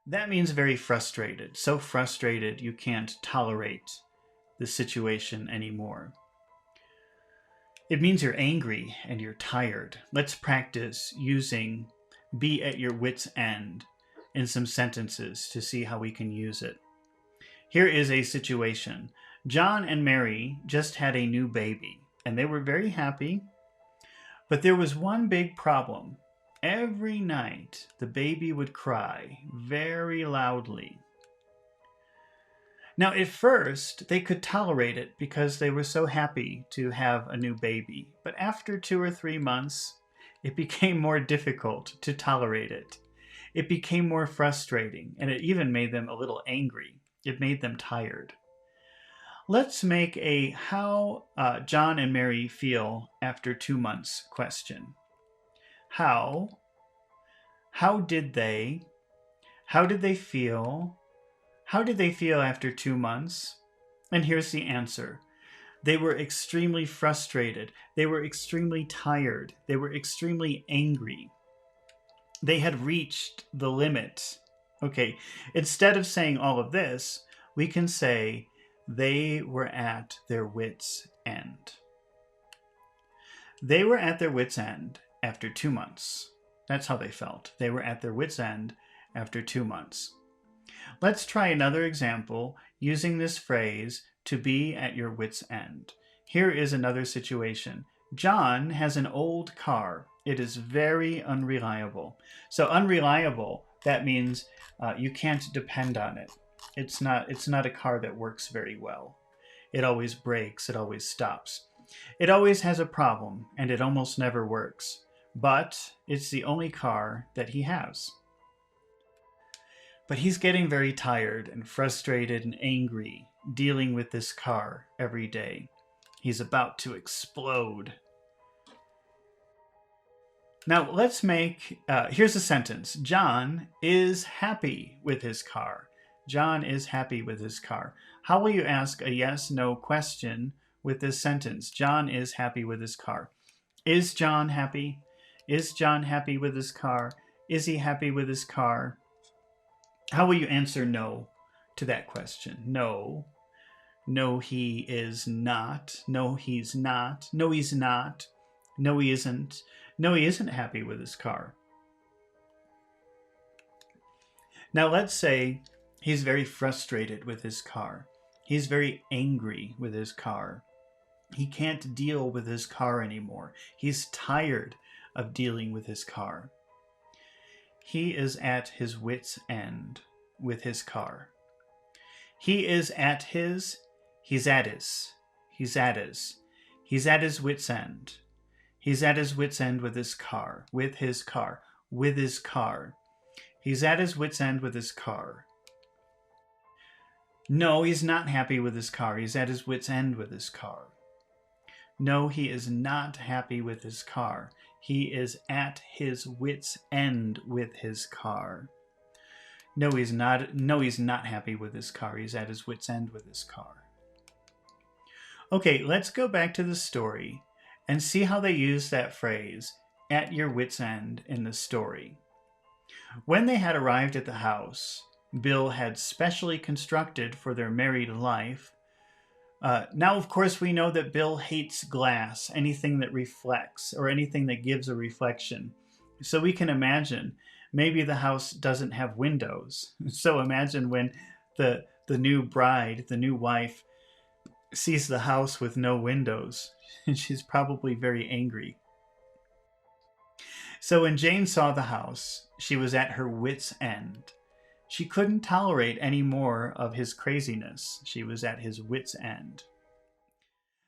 That means very frustrated. So frustrated you can't tolerate the situation anymore. It means you're angry and you're tired. Let's practice using be at your wit's end in some sentences to see how we can use it. Here is a situation. John and Mary just had a new baby, and they were very happy, but there was one big problem. Every night, the baby would cry very loudly. Now, at first, they could tolerate it because they were so happy to have a new baby. But after 2 or 3 months, it became more difficult to tolerate it. It became more frustrating, and it even made them a little angry. It made them tired. Let's make a how John and Mary feel after 2 months question. How did they feel? How did they feel after 2 months? And here's the answer. They were extremely frustrated. They were extremely tired. They were extremely angry. They had reached the limit. Okay, instead of saying all of this, we can say they were at their wits' end. They were at their wits' end after 2 months. That's how they felt. They were at their wits' end after 2 months. Let's try another example using this phrase, to be at your wits' end. Here is another situation. John has an old car. It is very unreliable. So unreliable, that means you can't depend on it. It's not a car that works very well. It always breaks, it always stops. It always has a problem, and it almost never works. But it's the only car that he has. But he's getting very tired and frustrated and angry dealing with this car every day. He's about to explode. Now let's make, here's a sentence. John is happy with his car. John is happy with his car. How will you ask a yes/no question with this sentence? John is happy with his car. Is John happy? Is John happy with his car? Is he happy with his car? How will you answer no to that question? No. No, he is not. No, he's not. No, he's not. No, he isn't. No, he isn't happy with his car. Now let's say he's very frustrated with his car. He's very angry with his car. He can't deal with his car anymore. He's tired of dealing with his car. He is at his wits' end with his car. He is at his, he's at his wits' end. He's at his wits' end with his car, with his car. He's at his wits' end with his car. No, he's not happy with his car. He's at his wits' end with his car. No, he is not happy with his car. He is at his wits' end with his car. No, he's not. No, he's not happy with his car. He's at his wits' end with his car. Okay, let's go back to the story and see how they use that phrase, at your wits' end, in the story. When they had arrived at the house Bill had specially constructed for their married life, now, of course, we know that Bill hates glass, anything that reflects or anything that gives a reflection. So we can imagine maybe the house doesn't have windows. So imagine when the new bride, the new wife, sees the house with no windows. She's probably very angry. So when Jane saw the house, she was at her wits' end. She couldn't tolerate any more of his craziness. She was at his wits' end.